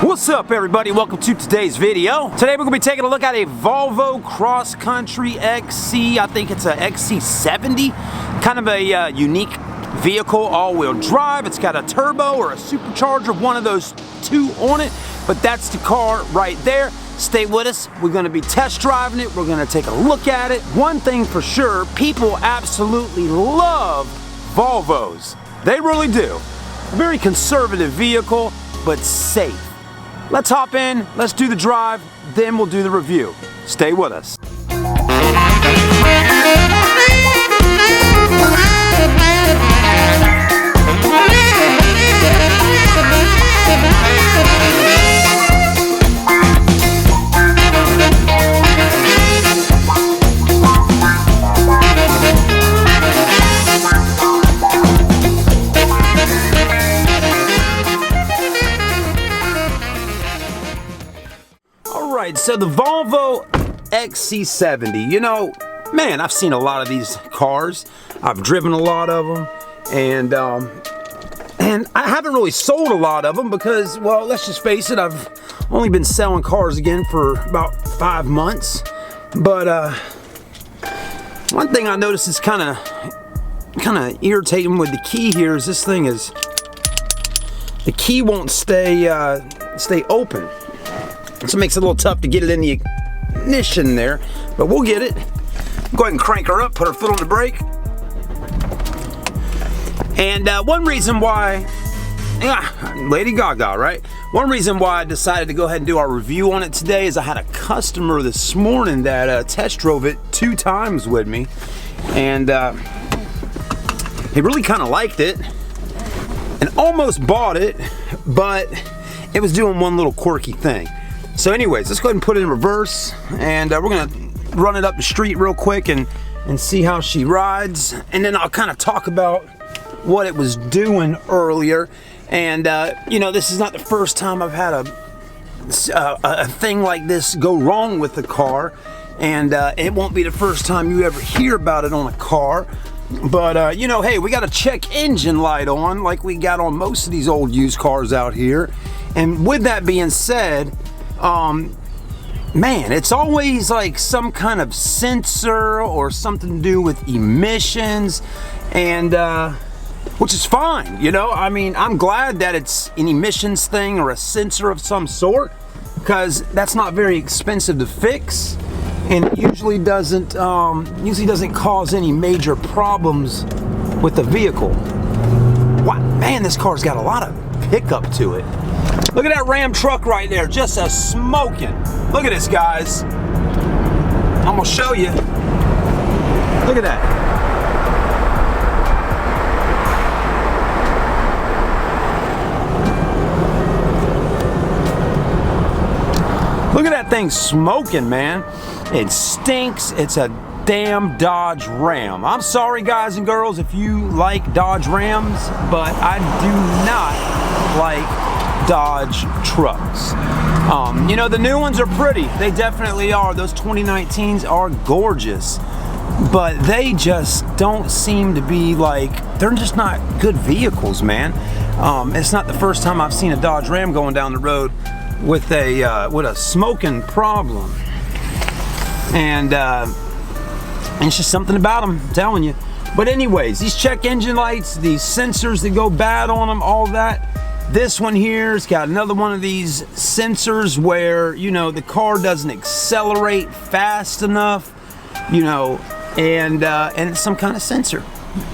What's up, everybody? Welcome to today's video. Today we're going to be taking a look at a Volvo Cross Country XC. I think it's a XC70. Kind of a unique vehicle, all-wheel drive. It's got a turbo or a supercharger, one of those two on it. But that's the car right there. Stay with us. We're going to be test driving it. We're going to take a look at it. One thing for sure, people absolutely love Volvos. They really do. A very conservative vehicle, but safe. Let's hop in, let's do the drive, then we'll do the review. Stay with us. So the Volvo XC70, you know, man, I've seen a lot of these cars. I've driven a lot of them, and I haven't really sold a lot of them because, well, let's just face it, I've only been selling cars again for about 5 months. But one thing I noticed is kind of irritating with the key here is this thing is, the key won't stay open. So it makes it a little tough to get it in the ignition there, but we'll get it. Go ahead and crank her up, put her foot on the brake. And one reason why, Lady Gaga, right? One reason why I decided to go ahead and do our review on it today is I had a customer this morning that test drove it 2 times with me, and he really kind of liked it and almost bought it, but it was doing one little quirky thing. So anyways, let's go ahead and put it in reverse, and we're gonna run it up the street real quick and see how she rides, and then I'll kind of talk about what it was doing earlier. And you know, this is not the first time I've had a thing like this go wrong with the car, and it won't be the first time you ever hear about it on a car. But you know, hey, we got a check engine light on like we got on most of these old used cars out here. And with that being said, man, it's always like some kind of sensor or something to do with emissions, and which is fine, you know. I mean, I'm glad that it's an emissions thing or a sensor of some sort, because that's not very expensive to fix, and it usually doesn't cause any major problems with the vehicle. Wow, man, this car's got a lot of pickup to it. Look at that Ram truck right there, just a smoking. Look at this, guys. I'm gonna show you. Look at that. Look at that thing smoking, man. It stinks. It's a damn Dodge Ram. I'm sorry, guys and girls, if you like Dodge Rams, but I do not like Dodge trucks. You know, the new ones are pretty. They definitely are. Those 2019s are gorgeous, but they just don't seem to be like, they're just not good vehicles, man. It's not the first time I've seen a Dodge Ram going down the road with a smoking problem, and it's just something about them, I'm telling you. But anyways, these check engine lights, these sensors that go bad on them, all that. This one here's got another one of these sensors where, you know, the car doesn't accelerate fast enough, you know, and it's some kind of sensor.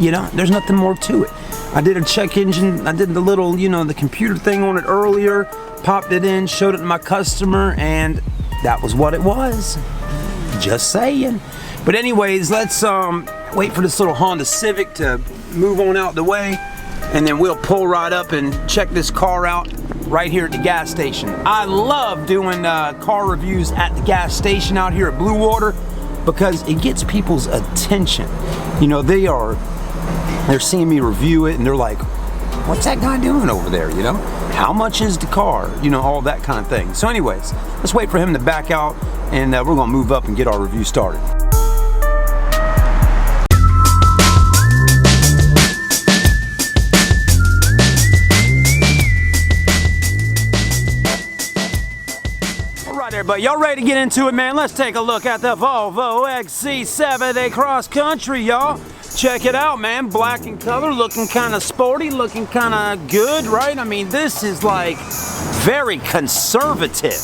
You know, there's nothing more to it. I did a check engine, I did the little, you know, the computer thing on it earlier, popped it in, showed it to my customer, and that was what it was. Just saying. But anyways, let's wait for this little Honda Civic to move on out the way, and then we'll pull right up and check this car out right here at the gas station. I love doing car reviews at the gas station out here at Blue Water, because it gets people's attention. You know, they're seeing me review it, and they're like, what's that guy doing over there, you know? How much is the car? You know, all that kind of thing. So anyways, let's wait for him to back out, and we're gonna move up and get our review started. there, but y'all ready to get into it, man? Let's take a look at the Volvo XC70 Cross Country, y'all. Check it out, man. Black in color, looking kind of sporty, looking kind of good, right? I mean, this is like very conservative.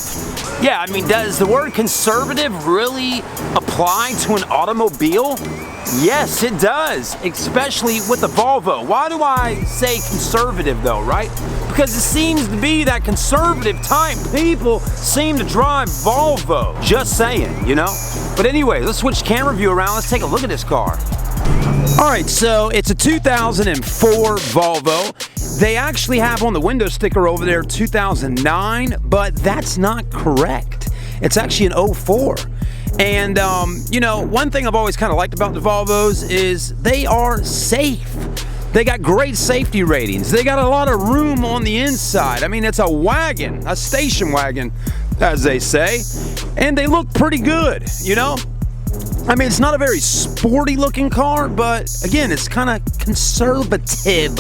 Yeah, I mean, does the word conservative really apply to an automobile? Yes, it does, especially with the Volvo. Why do I say conservative though, right? Because it seems to be that conservative type people seem to drive Volvo. Just saying, you know? But anyway, let's switch camera view around. Let's take a look at this car. All right, so it's a 2004 Volvo. They actually have on the window sticker over there 2009, but that's not correct. It's actually an 04. And, you know, one thing I've always kind of liked about the Volvos is they are safe. They got great safety ratings. They got a lot of room on the inside. I mean, it's a wagon, a station wagon, as they say. And they look pretty good, you know? I mean, it's not a very sporty looking car, but again, it's kind of conservative.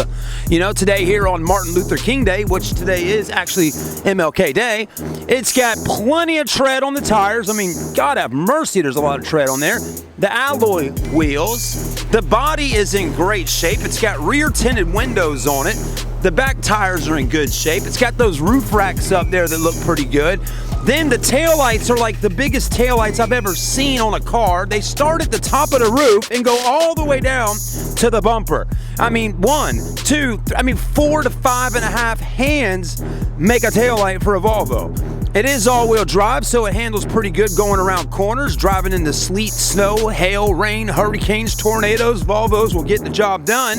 You know, today here on Martin Luther King Day, which today is actually MLK Day, it's got plenty of tread on the tires. I mean, God have mercy, there's a lot of tread on there. The alloy wheels, the body is in great shape. It's got rear tinted windows on it. The back tires are in good shape. It's got those roof racks up there that look pretty good. Then the taillights are like the biggest taillights I've ever seen on a car. They start at the top of the roof and go all the way down to the bumper. I mean, 4 to 5.5 hands make a taillight for a Volvo. It is all-wheel drive, so it handles pretty good going around corners, driving in the sleet, snow, hail, rain, hurricanes, tornadoes. Volvos will get the job done.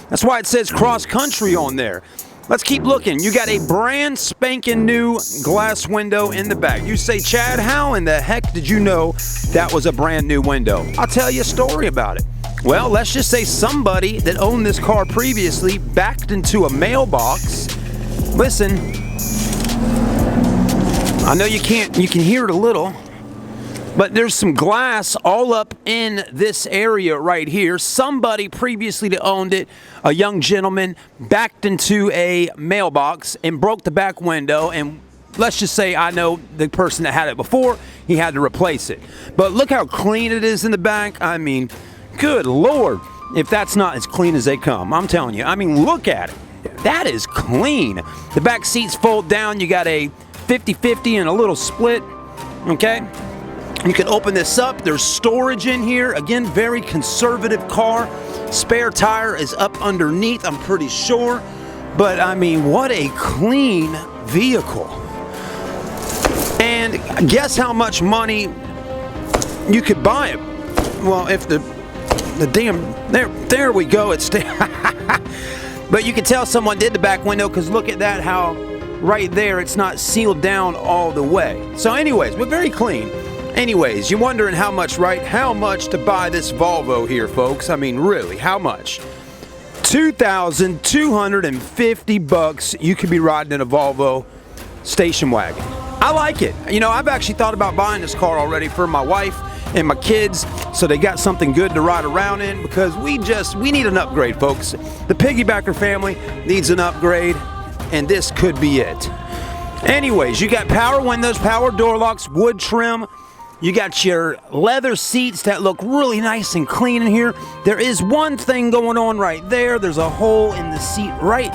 That's why it says cross country on there. Let's keep looking. You got a brand spanking new glass window in the back. You say, Chad, how in the heck did you know that was a brand new window? I'll tell you a story about it. Well, let's just say somebody that owned this car previously backed into a mailbox. Listen, I know you can hear it a little, but there's some glass all up in this area right here. Somebody previously that owned it, a young gentleman, backed into a mailbox and broke the back window. And let's just say I know the person that had it before, he had to replace it. But look how clean it is in the back. I mean, good Lord, if that's not as clean as they come. I'm telling you, I mean, look at it. That is clean. The back seats fold down. You got a 50-50 and a little split, okay? You can open this up. There's storage in here. Again, very conservative car. Spare tire is up underneath, I'm pretty sure. But I mean, what a clean vehicle. And guess how much money you could buy it? Well, if the damn, there we go. It's but you can tell someone did the back window because look at that, how right there it's not sealed down all the way. So anyways, but very clean. Anyways, you're wondering how much, right? How much to buy this Volvo here, folks? I mean, really, how much? $2,250 you could be riding in a Volvo station wagon. I like it. You know, I've actually thought about buying this car already for my wife and my kids, so they got something good to ride around in because we need an upgrade, folks. The Piggybacker family needs an upgrade, and this could be it. Anyways, you got power windows, power door locks, wood trim. You got your leather seats that look really nice and clean in here. There is one thing going on right there. There's a hole in the seat right.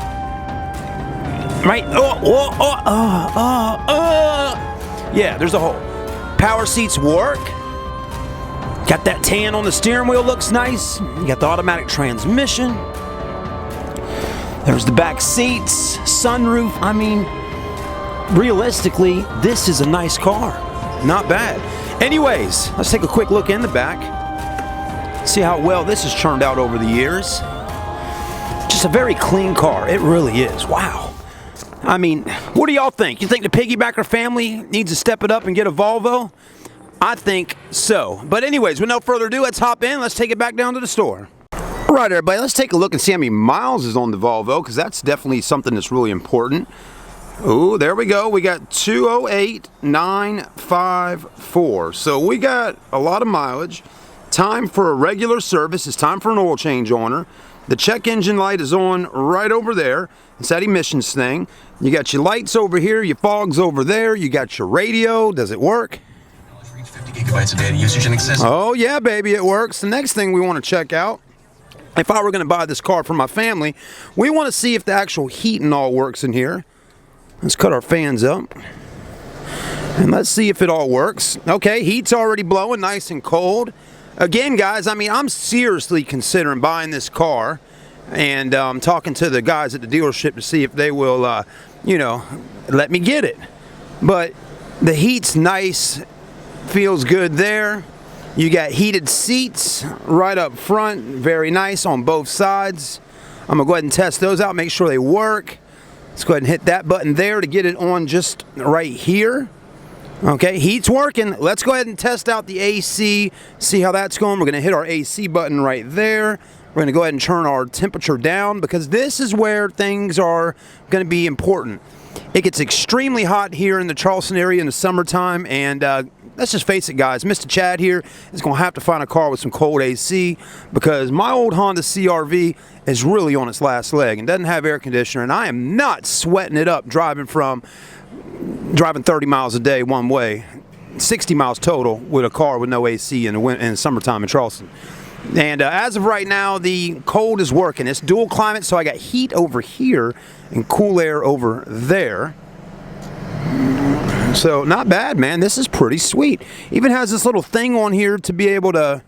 Yeah, there's a hole. Power seats work. Got that tan on the steering wheel, looks nice. You got the automatic transmission. There's the back seats, sunroof. I mean, realistically, this is a nice car. Not bad. Anyways, let's take a quick look in the back. See how well this has turned out over the years. Just a very clean car. It really is. Wow. I mean, what do y'all think? You think the Piggybacker family needs to step it up and get a Volvo? I think so. But anyways, with no further ado, let's hop in. Let's take it back down to the store. All right, everybody, let's take a look and see how many miles is on the Volvo, because that's definitely something that's really important. Oh, there we go. We got 208,954. So we got a lot of mileage. Time for a regular service. It's time for an oil change on her. The check engine light is on right over there. It's that emissions thing. You got your lights over here, your fog's over there, you got your radio. Does it work? 50 gigabytes of data usage in excess. Oh yeah, baby, it works. The next thing we want to check out, if I were going to buy this car for my family, we want to see if the actual heat and all works in here. Let's cut our fans up. And let's see if it all works. Okay, heat's already blowing nice and cold. Again, guys, I mean, I'm seriously considering buying this car, and talking to the guys at the dealership to see if they will, you know, let me get it. But the heat's nice, feels good there. You got heated seats right up front, very nice on both sides. I'm gonna go ahead and test those out, make sure they work. Let's go ahead and hit that button there to get it on just right here. Okay, heat's working. Let's go ahead and test out the AC, see how that's going. We're going to hit our AC button right there. We're going to go ahead and turn our temperature down because this is where things are going to be important. It gets extremely hot here in the Charleston area in the summertime, and let's just face it, guys, Mr. Chad here is going to have to find a car with some cold AC because my old Honda CR-V is really on its last leg and doesn't have air conditioner, and I am not sweating it up driving 30 miles a day one way, 60 miles total with a car with no AC in the summertime in Charleston. And as of right now, the cold is working. It's dual climate, so I got heat over here and cool air over there. So not bad, man. This is pretty sweet. Even has this little thing on here to be able to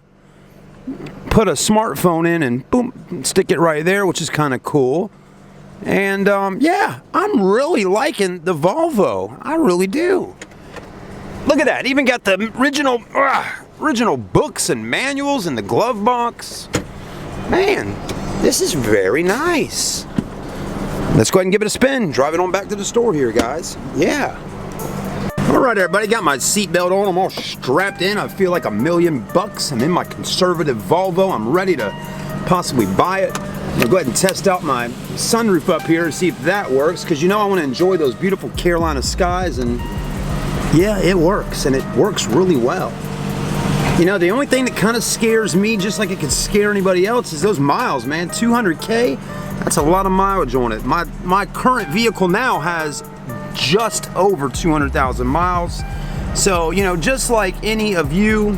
put a smartphone in and boom, stick it right there, which is kind of cool. And yeah, I'm really liking the Volvo. I really do. Look at that. Even got the original books and manuals in the glove box. Man, this is very nice. Let's go ahead and give it a spin. Drive it on back to the store here, guys. Yeah. All right, everybody. Got my seatbelt on. I'm all strapped in. I feel like $1,000,000. I'm in my conservative Volvo. I'm ready to possibly buy it. I'm gonna go ahead and test out my sunroof up here and see if that works, because you know I want to enjoy those beautiful Carolina skies, and yeah, it works, and it works really well. You know, the only thing that kind of scares me, just like it could scare anybody else, is those miles, man. 200K, that's a lot of mileage on it. My current vehicle now has just over 200,000 miles. So, you know, just like any of you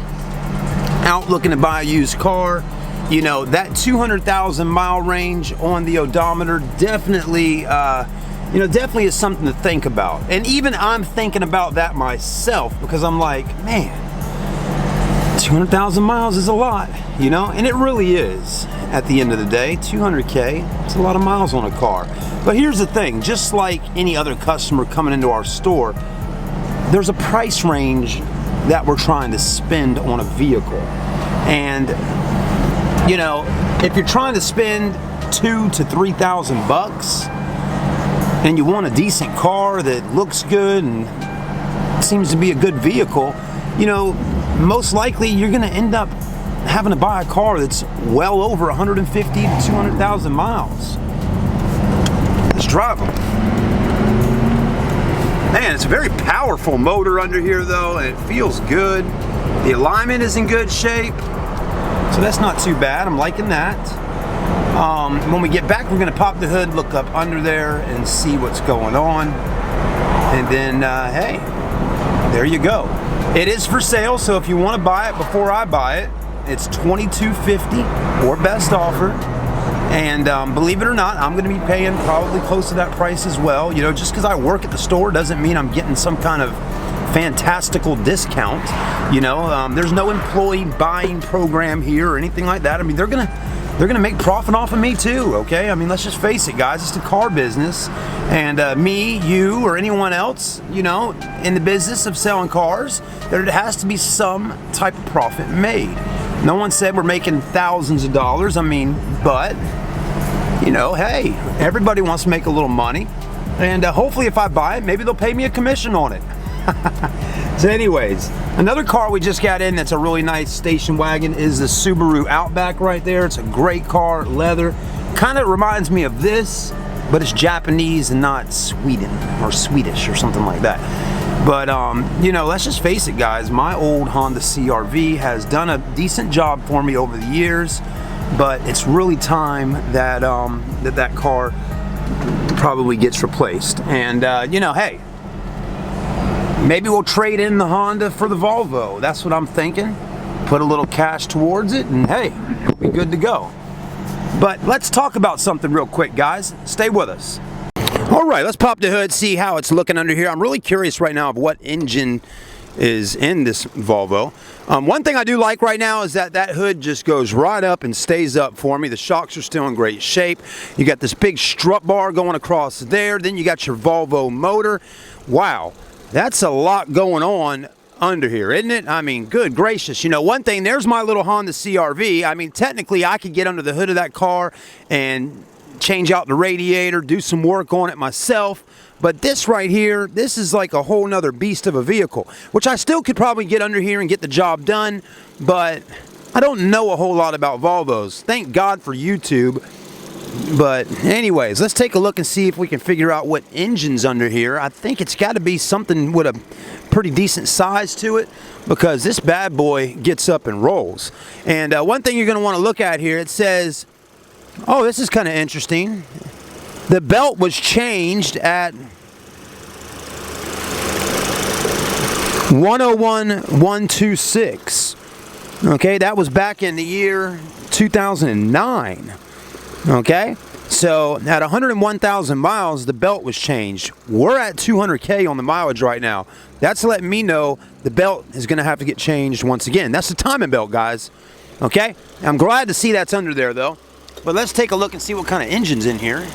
out looking to buy a used car, you know, that 200,000 mile range on the odometer definitely, you know, definitely is something to think about. And even I'm thinking about that myself, because I'm like, man, 200,000 miles is a lot, you know, and it really is. At the end of the day, 200K, it's a lot of miles on a car. But here's the thing, just like any other customer coming into our store, there's a price range that we're trying to spend on a vehicle. And you know, if you're trying to spend $2,000 to $3,000 and you want a decent car that looks good and seems to be a good vehicle, you know, most likely you're going to end up having to buy a car that's well over 150 to 200,000 miles. Let's drive them. Man, it's a very powerful motor under here though, and it feels good. The alignment is in good shape. So that's not too bad. I'm liking that. When we get back, we're going to pop the hood, look up under there, and see what's going on. And then, hey, there you go. It is for sale, so if you want to buy it before I buy it, it's $22.50 or best offer. And believe it or not, I'm going to be paying probably close to that price as well. You know, just because I work at the store doesn't mean I'm getting some kind of fantastical discount. You know, there's no employee buying program here or anything like that. I mean, they're gonna make profit off of me too, okay? I mean, let's just face it, guys, it's the car business, and me, you, or anyone else, you know, in the business of selling cars, there has to be some type of profit made. No one said we're making thousands of dollars. I mean, but you know, hey, everybody wants to make a little money, and hopefully if I buy it, maybe they'll pay me a commission on it. So anyways, another car we just got in that's a really nice station wagon is the Subaru Outback right there. It's a great car, leather. Kind of reminds me of this, but it's Japanese and not Sweden or Swedish or something like that. But you know, let's just face it, guys, my old Honda CR-V has done a decent job for me over the years. but it's really time that that car probably gets replaced. And you know, hey, maybe we'll trade in the Honda for the Volvo. That's what I'm thinking. Put a little cash towards it, and hey, it'll be good to go. But let's talk about something real quick, guys. Stay with us. All right, let's pop the hood, see how it's looking under here. I'm really curious right now of what engine is in this Volvo. One thing I do like right now is that that hood just goes right up and stays up for me. The shocks are still in great shape. You got this big strut bar going across there. Then you got your Volvo motor. Wow, that's a lot going on under here, isn't it? I mean, good gracious. You know, one thing, there's my little Honda CR-V. I mean, technically I could get under the hood of that car and change out the radiator, do some work on it myself. But this right here, this is like a whole nother beast of a vehicle, which I still could probably get under here and get the job done, but I don't know a whole lot about Volvos. Thank God for YouTube. But anyways, let's take a look and see if we can figure out what engine's under here. I think it's got to be something with a pretty decent size to it, because this bad boy gets up and rolls. And one thing you're going to want to look at here, it says, oh, this is kind of interesting. The belt was changed at 101,126. Okay, that was back in the year 2009. Okay, so at 101,000 miles, the belt was changed. We're at 200K on the mileage right now. That's letting me know the belt is going to have to get changed once again. That's the timing belt, guys. Okay, I'm glad to see that's under there, though. But let's take a look and see what kind of engine's in here.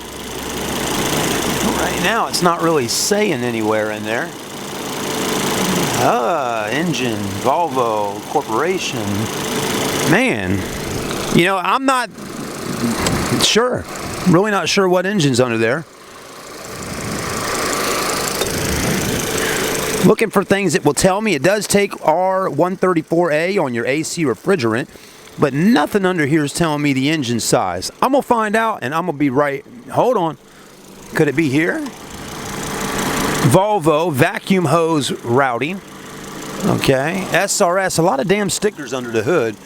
Right now, it's not really saying anywhere in there. Engine, Volvo Corporation. Man, you know, I'm not sure. Really not sure what engine's under there. Looking for things that will tell me. It does take R134A on your AC refrigerant, but nothing under here is telling me the engine size. I'm going to find out, and I'm going to be right. Hold on. Could it be here? Volvo vacuum hose routing. Okay. SRS. A lot of damn stickers under the hood,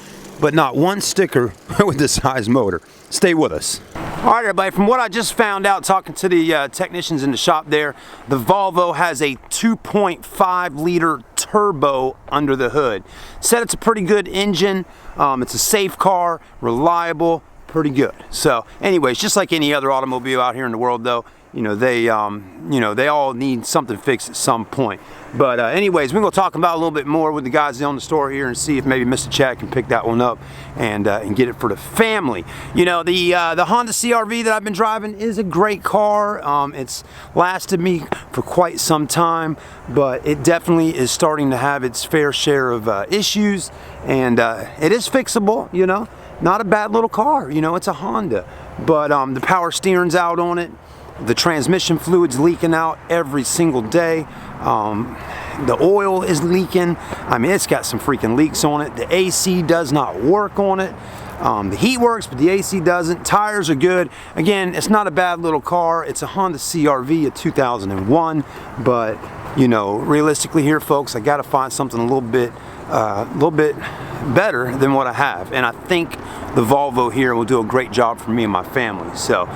but not one sticker with the size motor. Stay with us. All right, everybody, from what I just found out talking to the technicians in the shop there, the Volvo has a 2.5 liter turbo under the hood. Said it's a pretty good engine. It's a safe car, reliable, pretty good. So anyways, just like any other automobile out here in the world, though, you know, they all need something fixed at some point. But anyways, we're going to talk about a little bit more with the guys in the store here and see if maybe Mr. Chad can pick that one up and get it for the family. You know, the Honda CR-V that I've been driving is a great car. It's lasted me for quite some time, but it definitely is starting to have its fair share of issues, and it is fixable, you know. Not a bad little car, you know, it's a Honda. But the power steering's out on it. The transmission fluid's leaking out every single day. The oil is leaking. I mean, it's got some freaking leaks on it. The AC does not work on it. The heat works, but the AC doesn't. Tires are good. Again, it's not a bad little car. It's a Honda CR-V of 2001, but you know, realistically here, folks, I got to find something a little bit better than what I have, and I think the Volvo here will do a great job for me and my family. So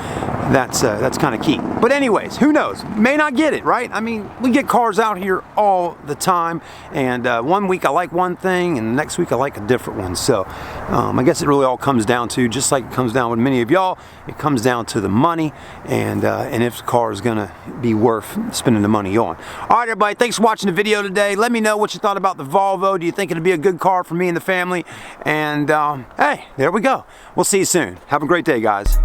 that's kind of key. But anyways, who knows? May not get it, right? I mean, we get cars out here all the time, and one week I like one thing, and the next week I like a different one. So I guess it really all comes down to, just like it comes down with many of y'all, it comes down to the money and if the car is gonna be worth spending the money on. All right, everybody, thanks for watching the video today. Let me know what you thought about the Volvo. Do you think it'd be a good car for me and the family? And hey, there we go. We'll see you soon. Have a great day, guys.